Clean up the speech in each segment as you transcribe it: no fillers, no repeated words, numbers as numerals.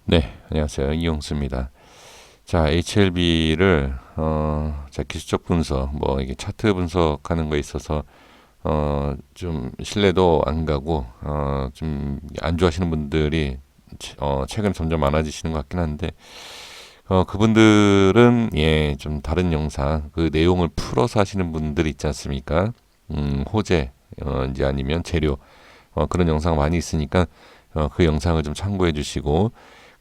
네, 안녕하세요. 이용수입니다. 자, HLB를 자, 기술적 분석, 뭐 이게 차트 분석하는 거에 있어서 좀 신뢰도 안 가고 좀 안 좋아하시는 분들이 최근에 점점 많아지시는 것 같긴 한데 그분들은 좀 다른 영상 그 내용을 풀어서 하시는 분들 있지 않습니까? 호재 이제 아니면 재료 그런 영상 많이 있으니까 그 영상을 좀 참고해 주시고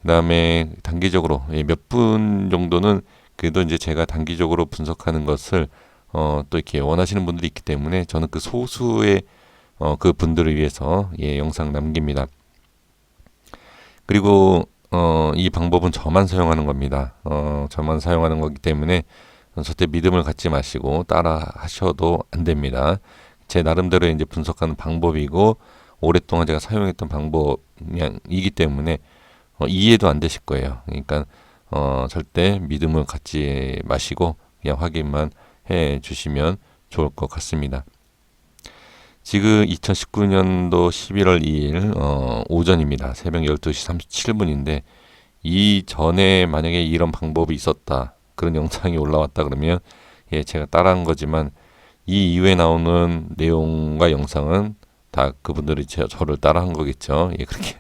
그다음에 단기적으로 몇 분 정도는 그래도 이제 제가 단기적으로 분석하는 것을 또 이렇게 원하시는 분들이 있기 때문에 저는 그 소수의 그 분들을 위해서 영상 남깁니다. 그리고 이 방법은 저만 사용하는 겁니다. 저만 사용하는 거기 때문에 절대 믿음을 갖지 마시고 따라 하셔도 안 됩니다. 제 나름대로 이제 분석하는 방법이고 오랫동안 제가 사용했던 방법이기 때문에 이해도 안 되실 거예요. 그러니까 절대 믿음을 갖지 마시고 그냥 확인만 해 주시면 좋을 것 같습니다. 지금 2019년도 11월 2일 오전입니다. 새벽 12시 37분인데 이 전에 만약에 이런 방법이 있었다. 그런 영상이 올라왔다 그러면 제가 따라한 거지만 이 이후에 나오는 내용과 영상은 다 그분들이 저를 따라한 거겠죠. 그렇게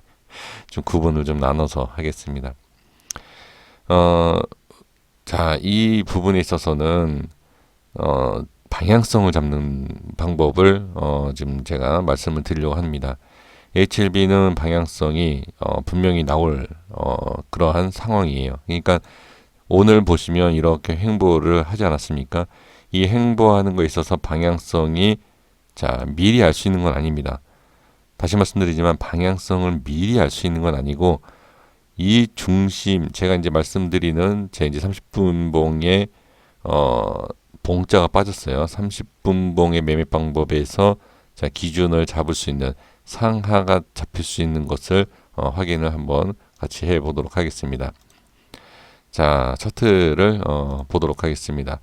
좀 구분을 좀 나눠서 하겠습니다. 어, 자, 이 부분에 있어서는 방향성을 잡는 방법을 지금 제가 말씀을 드리려고 합니다. HLB는 방향성이 분명히 나올 그러한 상황이에요. 그러니까 오늘 보시면 이렇게 횡보를 하지 않았습니까? 이 횡보하는 거에 있어서 방향성이 자 미리 알 수 있는 건 아닙니다. 다시 말씀드리지만 방향성을 미리 알 수 있는 건 아니고 이 중심 제가 이제 말씀드리는 제 이제 30분 봉에 봉자가 빠졌어요. 30분 봉의 매매 방법에서 자 기준을 잡을 수 있는 상하가 잡힐 수 있는 것을 확인을 한번 같이 해 보도록 하겠습니다. 자 차트를 보도록 하겠습니다.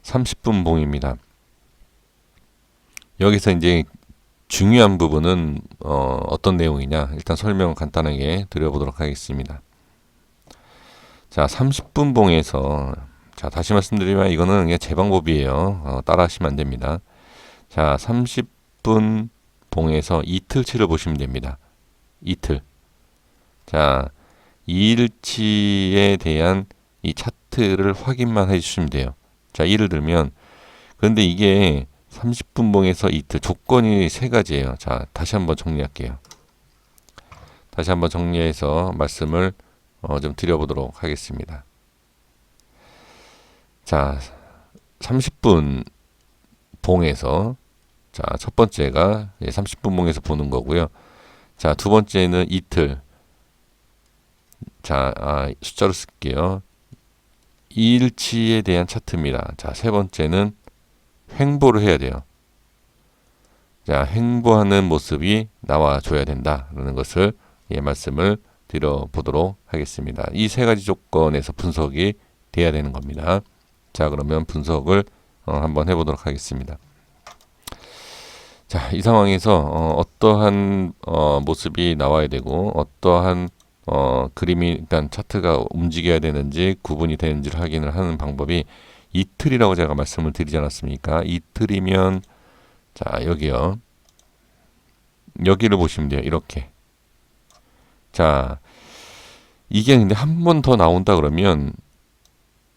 30분 봉입니다. 여기서 이제 중요한 부분은 어떤 내용이냐 일단 설명을 간단하게 드려보도록 하겠습니다. 자 30분 봉에서 자 다시 말씀드리면 이거는 그냥 제 방법이에요. 따라 하시면 안 됩니다. 자 30분 봉에서 이틀치를 보시면 됩니다. 이틀. 자 2일치에 대한 이 차트를 확인만 해주시면 돼요. 자 예를 들면 그런데 이게 30분 봉에서 이틀 조건이 세 가지예요. 자, 다시 한번 정리할게요. 다시 한번 정리해서 말씀을 좀 드려보도록 하겠습니다. 자, 30분 봉에서 자, 첫 번째가 30분 봉에서 보는 거고요. 자, 두 번째는 이틀. 자, 숫자로 쓸게요. 2일치에 대한 차트입니다. 자, 세 번째는 횡보를 해야 돼요. 자, 횡보하는 모습이 나와줘야 된다라는 것을 말씀을 드려보도록 하겠습니다. 이 세 가지 조건에서 분석이 돼야 되는 겁니다. 자, 그러면 분석을 한번 해보도록 하겠습니다. 자, 이 상황에서 어떠한 모습이 나와야 되고 어떠한 그림이 일단 차트가 움직여야 되는지 구분이 되는지를 확인을 하는 방법이 이틀이라고 제가 말씀을 드리지 않았습니까? 이틀이면 자 여기요. 여기를 보시면 돼요. 이렇게. 자 이게 근데 한 번 더 나온다 그러면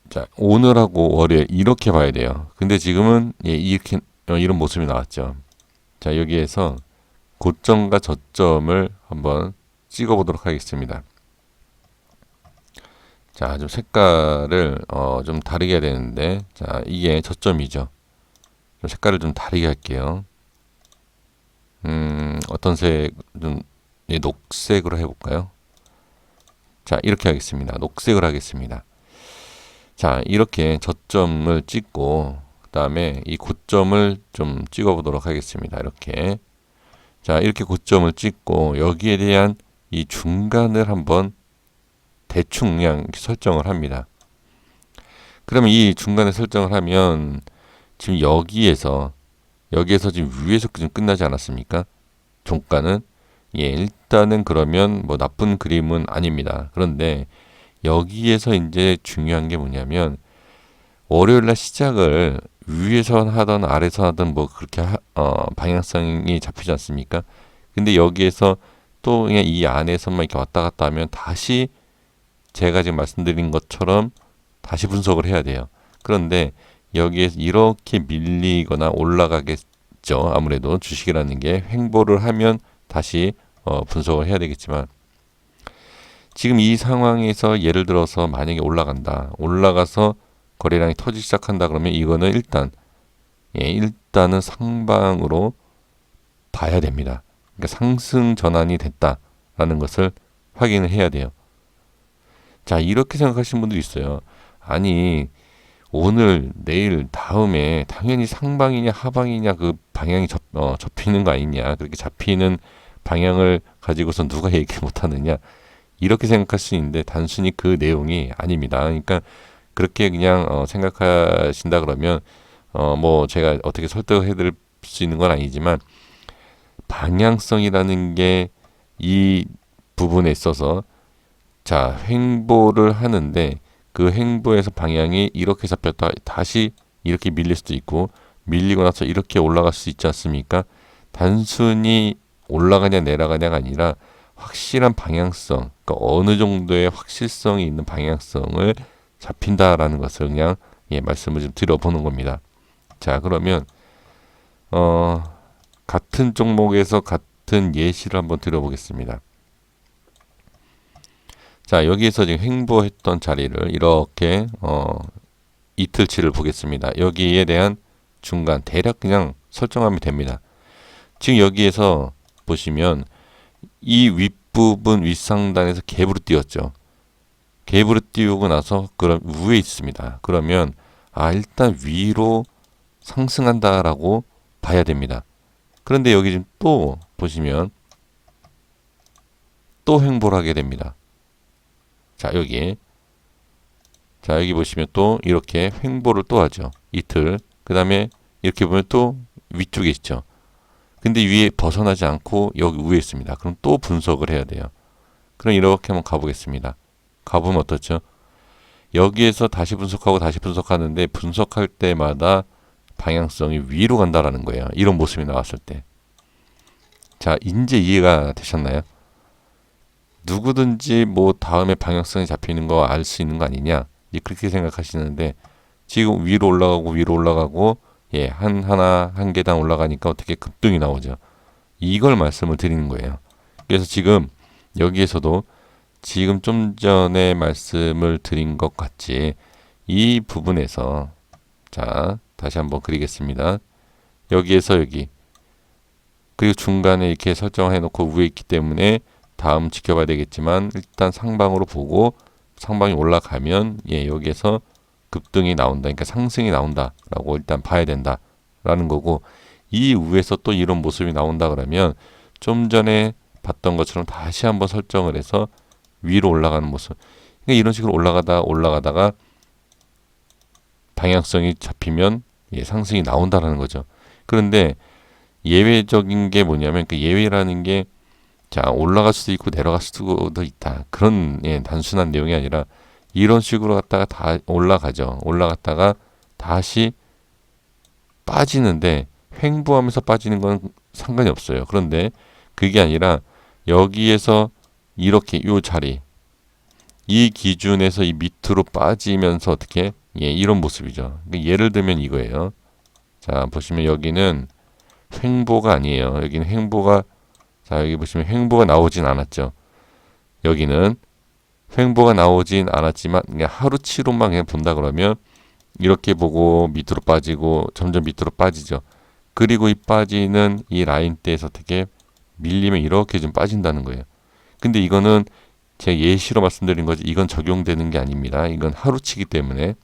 자 오늘하고 월요일 이렇게 봐야 돼요. 근데 지금은 이렇게 이런 모습이 나왔죠. 자 여기에서 고점과 저점을 한번 찍어 보도록 하겠습니다. 자 좀 색깔을 좀 다르게 해야 되는데 자 이게 저점이죠. 좀 색깔을 좀 다르게 할게요. 어떤 색, 좀, 녹색으로 해볼까요? 자, 이렇게 하겠습니다. 녹색을 하겠습니다. 자, 이렇게 저점을 찍고, 그 다음에 이 고점을 좀 찍어보도록 하겠습니다. 이렇게. 자, 이렇게 고점을 찍고, 여기에 대한 이 중간을 한번 대충 그냥 설정을 합니다. 그러면 이 중간에 설정을 하면, 지금 여기에서 지금 위에서 좀 끝나지 않았습니까? 종가는 예, 일단은 그러면 뭐 나쁜 그림은 아닙니다. 그런데 여기에서 이제 중요한 게 뭐냐면 월요일 날 시작을 위에서 하던 아래서 하던 뭐 그렇게 방향성이 잡히지 않습니까? 근데 여기에서 또 그냥 이 안에서만 이렇게 왔다 갔다 하면 다시 제가 지금 말씀드린 것처럼 다시 분석을 해야 돼요. 그런데 여기에서 이렇게 밀리거나 올라가겠죠. 아무래도 주식이라는 게 횡보를 하면 다시 분석을 해야 되겠지만 지금 이 상황에서 예를 들어서 만약에 올라간다. 올라가서 거래량이 터지기 시작한다 그러면 이거는 일단은 상방으로 봐야 됩니다. 그러니까 상승 전환이 됐다라는 것을 확인을 해야 돼요. 자, 이렇게 생각하시는 분들이 있어요. 아니, 오늘, 내일, 다음에 당연히 상방이냐 하방이냐 그 방향이 접히는 거 아니냐. 그렇게 잡히는 방향을 가지고서 누가 얘기 못하느냐. 이렇게 생각할 수 있는데 단순히 그 내용이 아닙니다. 그러니까 그렇게 그냥 생각하신다 그러면 뭐 제가 어떻게 설득해 드릴 수 있는 건 아니지만 방향성이라는 게 이 부분에 있어서 자, 횡보를 하는데 그 횡보에서 방향이 이렇게 잡혔다 다시 이렇게 밀릴 수도 있고 밀리고 나서 이렇게 올라갈 수 있지 않습니까? 단순히 올라가냐 내려가냐가 아니라 확실한 방향성, 그러니까 어느 정도의 확실성이 있는 방향성을 잡힌다라는 것을 그냥 말씀을 좀 드려보는 겁니다. 자, 그러면 같은 종목에서 같은 예시를 한번 드려보겠습니다. 자, 여기에서 지금 횡보했던 자리를 이렇게 이틀치를 보겠습니다. 여기에 대한 중간 대략 그냥 설정하면 됩니다. 지금 여기에서 보시면 이 윗부분 윗상단에서 갭으로 띄웠죠. 갭으로 띄우고 나서 그럼 위에 있습니다. 그러면 일단 위로 상승한다라고 봐야 됩니다. 그런데 여기 지금 또 보시면 또 횡보를 하게 됩니다. 자, 여기 보시면 또 이렇게 횡보를 또 하죠. 이틀. 그 다음에 이렇게 보면 또 위쪽에 있죠. 근데 위에 벗어나지 않고 여기 위에 있습니다. 그럼 또 분석을 해야 돼요. 그럼 이렇게 한번 가보겠습니다. 가보면 어떻죠? 여기에서 다시 분석하고 다시 분석하는데 분석할 때마다 방향성이 위로 간다라는 거예요. 이런 모습이 나왔을 때. 자, 이제 이해가 되셨나요? 누구든지 뭐 다음에 방향성이 잡히는 거 알 수 있는 거 아니냐? 그렇게 생각하시는데 지금 위로 올라가고 한 계단 올라가니까 어떻게 급등이 나오죠. 이걸 말씀을 드리는 거예요. 그래서 지금 여기에서도 지금 좀 전에 말씀을 드린 것 같이 이 부분에서 자, 다시 한번 그리겠습니다. 여기에서 여기 그리고 중간에 이렇게 설정해 놓고 위에 있기 때문에 다음 지켜봐야 되겠지만 일단 상방으로 보고 상방이 올라가면 여기에서 급등이 나온다. 그러니까 상승이 나온다라고 일단 봐야 된다라는 거고 이 위에서 또 이런 모습이 나온다 그러면 좀 전에 봤던 것처럼 다시 한번 설정을 해서 위로 올라가는 모습. 그러니까 이런 식으로 올라가다가 방향성이 잡히면 상승이 나온다라는 거죠. 그런데 예외적인 게 뭐냐면 그 예외라는 게 자, 올라갈 수도 있고 내려갈 수도 있다. 그런 단순한 내용이 아니라 이런 식으로 갔다가 다 올라가죠. 올라갔다가 다시 빠지는데 횡보하면서 빠지는 건 상관이 없어요. 그런데 그게 아니라 여기에서 이렇게 요 자리 이 기준에서 이 밑으로 빠지면서 어떻게 이런 모습이죠. 그러니까 예를 들면 이거예요. 자, 보시면 여기는 횡보가 아니에요. 여기는 횡보가 자, 여기 보시면 횡보가 나오진 않았죠. 여기는 횡보가 나오진 않았지만 그냥 하루치로만 그냥 본다 그러면 이렇게 보고 밑으로 빠지고 점점 밑으로 빠지죠. 그리고 이 빠지는 이 라인대에서 어떻게 밀리면 이렇게 좀 빠진다는 거예요. 근데 이거는 제가 예시로 말씀드린 거지 이건 적용되는 게 아닙니다. 이건 하루치기 때문에.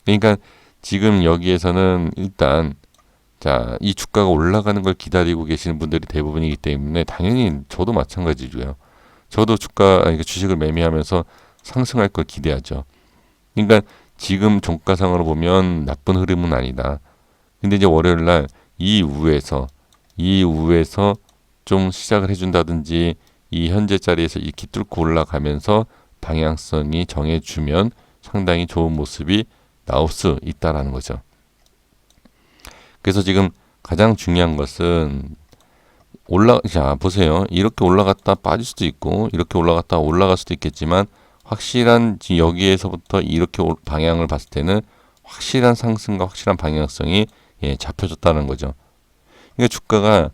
그러니까 지금 여기에서는 일단 자, 이 주가가 올라가는 걸 기다리고 계시는 분들이 대부분이기 때문에 당연히 저도 마찬가지고요. 저도 주식을 매매하면서 상승할 걸 기대하죠. 그러니까 지금 종가상으로 보면 나쁜 흐름은 아니다. 근데 이제 월요일 날 이 우에서 좀 시작을 해준다든지 이 현재 자리에서 이렇게 뚫고 올라가면서 방향성이 정해주면 상당히 좋은 모습이 나올 수 있다라는 거죠. 그래서 지금 가장 중요한 것은 자, 보세요. 이렇게 올라갔다 빠질 수도 있고, 이렇게 올라갔다 올라갈 수도 있겠지만, 확실한, 지금 여기에서부터 이렇게 방향을 봤을 때는 확실한 상승과 확실한 방향성이 잡혀졌다는 거죠. 그러니까 주가가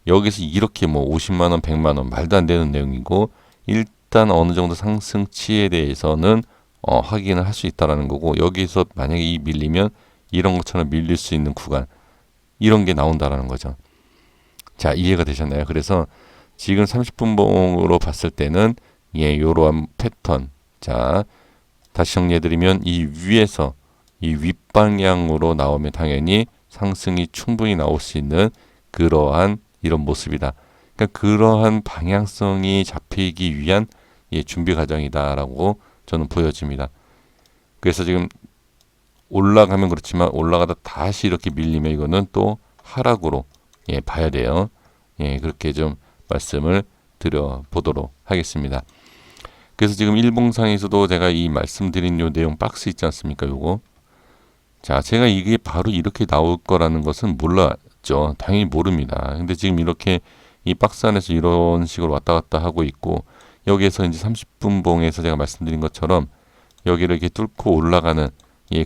여기서 이렇게 뭐 50만 원, 100만 원 말도 안 되는 내용이고, 일단 어느 정도 상승치에 대해서는 확인을 할 수 있다라는 거고, 여기서 만약에 이 밀리면 이런 것처럼 밀릴 수 있는 구간, 이런 게 나온다라는 거죠. 자, 이해가 되셨나요? 그래서 지금 30분봉으로 봤을 때는 요러한 패턴. 자, 다시 정리해드리면 이 위에서 이 윗방향으로 나오면 당연히 상승이 충분히 나올 수 있는 그러한 이런 모습이다. 그러니까 그러한 방향성이 잡히기 위한 준비 과정이다라고 저는 보여집니다. 그래서 지금 올라가면 그렇지만 올라가다 다시 이렇게 밀리면 이거는 또 하락으로 봐야 돼요. 그렇게 좀 말씀을 드려보도록 하겠습니다. 그래서 지금 일봉상에서도 제가 이 말씀드린 요 내용 박스 있지 않습니까? 요거. 자, 제가 이게 바로 이렇게 나올 거라는 것은 몰랐죠. 당연히 모릅니다. 근데 지금 이렇게 이 박스 안에서 이런 식으로 왔다 갔다 하고 있고, 여기에서 이제 30분 봉에서 제가 말씀드린 것처럼 여기를 이렇게 뚫고 올라가는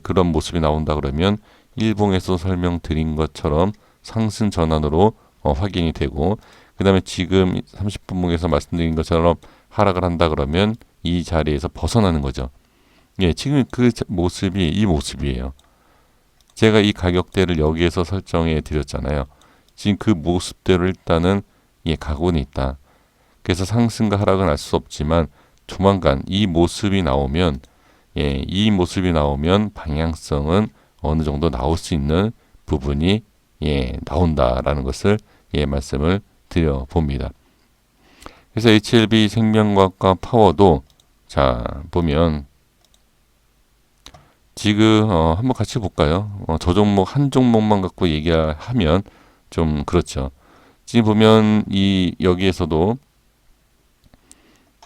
그런 모습이 나온다 그러면 일봉에서 설명드린 것처럼 상승 전환으로 확인이 되고, 그 다음에 지금 30분봉에서 말씀드린 것처럼 하락을 한다 그러면 이 자리에서 벗어나는 거죠. 지금 그 모습이 이 모습이에요. 제가 이 가격대를 여기에서 설정해 드렸잖아요. 지금 그 모습대로 일단은 가고는 있다. 그래서 상승과 하락은 알 수 없지만 조만간 이 모습이 나오면 이 모습이 나오면 방향성은 어느 정도 나올 수 있는 부분이 나온다라는 것을 말씀을 드려봅니다. 그래서 HLB 생명과학과 파워도 자 보면 지금 한번 같이 볼까요? 저 종목 한 종목만 갖고 얘기하면 좀 그렇죠. 지금 보면 이 여기에서도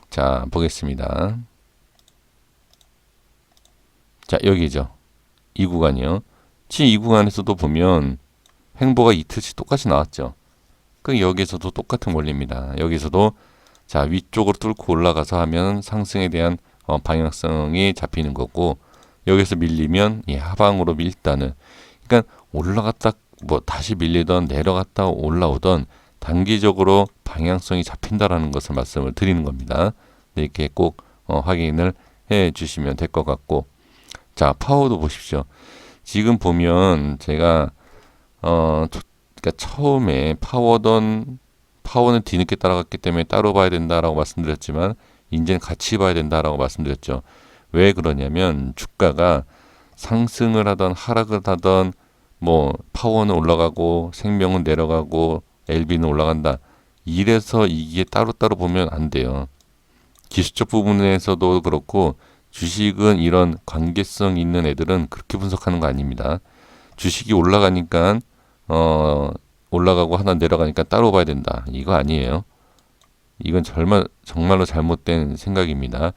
자 보겠습니다. 자 여기죠. 이 구간이요. 지금 이 구간에서도 보면 횡보가 이틀치 똑같이 나왔죠. 그 여기에서도 똑같은 원리입니다. 여기서도 자 위쪽으로 뚫고 올라가서 하면 상승에 대한 방향성이 잡히는 거고, 여기서 밀리면 하방으로 밀다는, 그러니까 올라갔다 뭐 다시 밀리던 내려갔다 올라오던 단기적으로 방향성이 잡힌다라는 것을 말씀을 드리는 겁니다. 이렇게 꼭 확인을 해 주시면 될 것 같고, 자 파워도 보십시오. 지금 보면 제가 그러니까 처음에 파워는 뒤늦게 따라갔기 때문에 따로 봐야 된다라고 말씀드렸지만 이제는 같이 봐야 된다라고 말씀드렸죠. 왜 그러냐면 주가가 상승을 하던 하락을 하던 뭐 파워는 올라가고 생명은 내려가고 LB는 올라간다. 이래서 이게 따로따로 보면 안 돼요. 기술적 부분에서도 그렇고 주식은 이런 관계성 있는 애들은 그렇게 분석하는 거 아닙니다. 주식이 올라가니까 올라가고 하나 내려가니까 따로 봐야 된다. 이거 아니에요. 이건 정말로 잘못된 생각입니다.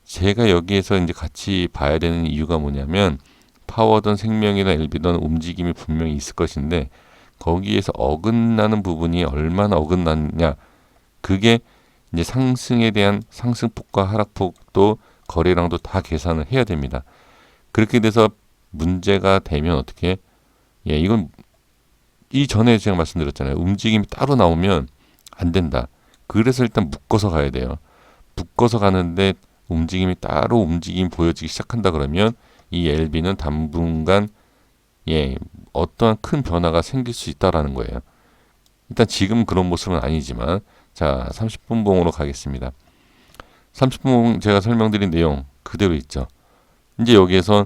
제가 여기에서 이제 같이 봐야 되는 이유가 뭐냐면 파워든 생명이든 LB든 움직임이 분명히 있을 것인데 거기에서 어긋나는 부분이 얼마나 어긋났냐, 그게 이제 상승에 대한 상승폭과 하락폭도 거래량도 다 계산을 해야 됩니다. 그렇게 돼서 문제가 되면 어떻게? 이건 이전에 제가 말씀드렸잖아요. 움직임이 따로 나오면 안 된다. 그래서 일단 묶어서 가야 돼요. 묶어서 가는데 움직임이 따로 움직임 보여지기 시작한다 그러면 이 LB는 당분간 어떠한 큰 변화가 생길 수 있다라는 거예요. 일단 지금 그런 모습은 아니지만 자 30분 봉으로 가겠습니다. 30분 봉 제가 설명드린 내용 그대로 있죠. 이제 여기에서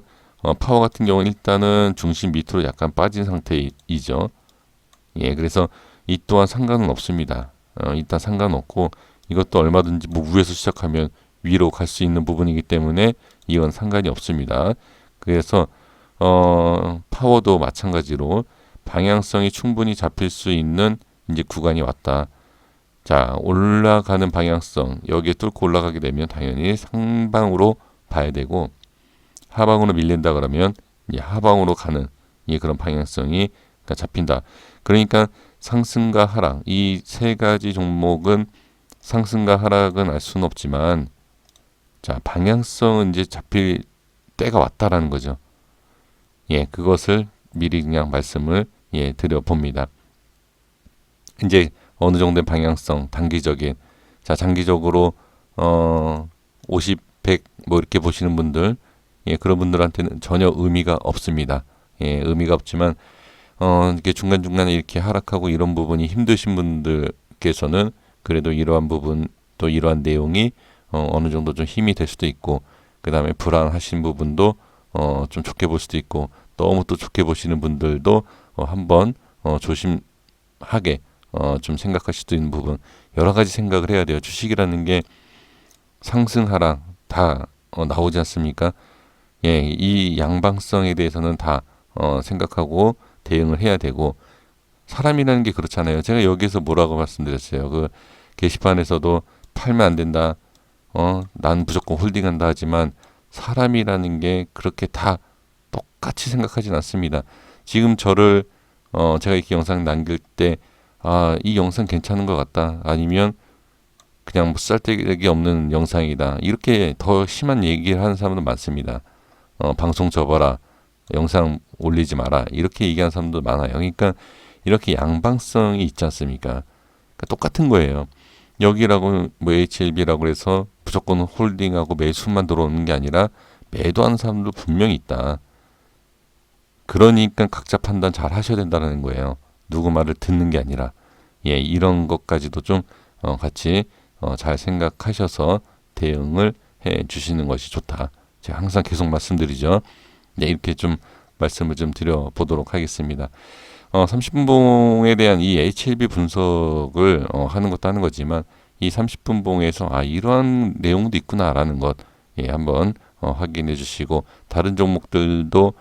파워 같은 경우는 일단은 중심 밑으로 약간 빠진 상태이죠. 그래서 이 또한 상관은 없습니다. 일단 상관없고 이것도 얼마든지 뭐 위에서 시작하면 위로 갈 수 있는 부분이기 때문에 이건 상관이 없습니다. 그래서 파워도 마찬가지로 방향성이 충분히 잡힐 수 있는 이제 구간이 왔다. 자, 올라가는 방향성, 여기에 뚫고 올라가게 되면 당연히 상방으로 봐야 되고, 하방으로 밀린다 그러면 이 하방으로 가는 이 그런 방향성이 잡힌다. 그러니까 상승과 하락, 이 세 가지 종목은 상승과 하락은 알 수는 없지만, 자, 방향성은 이제 잡힐 때가 왔다라는 거죠. 예, 그것을 미리 그냥 말씀을 드려봅니다. 이제 어느 정도의 방향성, 단기적인, 자, 장기적으로 50, 100 뭐 이렇게 보시는 분들, 그런 분들한테는 전혀 의미가 없습니다. 의미가 없지만 이렇게 중간중간에 이렇게 하락하고 이런 부분이 힘드신 분들께서는 그래도 이러한 부분 또 이러한 내용이 어느 정도 좀 힘이 될 수도 있고, 그 다음에 불안하신 부분도 좀 좋게 볼 수도 있고, 너무 또 좋게 보시는 분들도 한번 조심하게 좀 생각하실 수 있는 부분, 여러 가지 생각을 해야 돼요. 주식이라는 게 상승 하락 다 나오지 않습니까? 예, 이 양방성에 대해서는 다 생각하고 대응을 해야 되고, 사람이라는 게 그렇잖아요. 제가 여기서 뭐라고 말씀드렸어요. 그 게시판에서도 팔면 안 된다. 난 무조건 홀딩한다 하지만 사람이라는 게 그렇게 다 똑같이 생각하진 않습니다. 지금 저를 제가 이렇게 영상 남길 때 이 영상 괜찮은 것 같다. 아니면 그냥 뭐 쓸데기 없는 영상이다. 이렇게 더 심한 얘기를 하는 사람도 많습니다. 방송 접어라. 영상 올리지 마라. 이렇게 얘기하는 사람도 많아요. 그러니까 이렇게 양방성이 있지 않습니까? 그러니까 똑같은 거예요. 여기라고 뭐 HLB라고 해서 무조건 홀딩하고 매수만 들어오는 게 아니라 매도하는 사람도 분명히 있다. 그러니까 각자 판단 잘 하셔야 된다는 거예요. 누구 말을 듣는 게 아니라. 이런 것까지도 좀 같이 잘 생각하셔서 대응을 해 주시는 것이 좋다. 제가 항상 계속 말씀드리죠. 이렇게 좀 말씀을 좀 드려보도록 하겠습니다. 30분 봉에 대한 이 HLB 분석을 하는 것도 하는 거지만, 이 30분 봉에서 이러한 내용도 있구나라는 것 한번 확인해 주시고, 다른 종목들도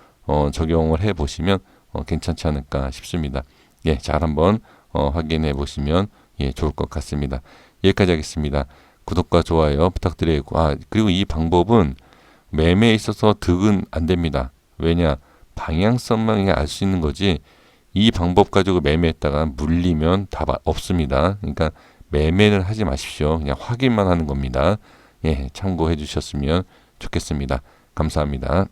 적용을 해 보시면 괜찮지 않을까 싶습니다. 잘 한번 확인해 보시면 좋을 것 같습니다. 여기까지 하겠습니다. 구독과 좋아요 부탁드리고, 그리고 이 방법은 매매에 있어서 득은 안 됩니다. 왜냐? 방향성만 알 수 있는 거지, 이 방법 가지고 매매했다가 물리면 답 없습니다. 그러니까 매매는 하지 마십시오. 그냥 확인만 하는 겁니다. 참고해 주셨으면 좋겠습니다. 감사합니다.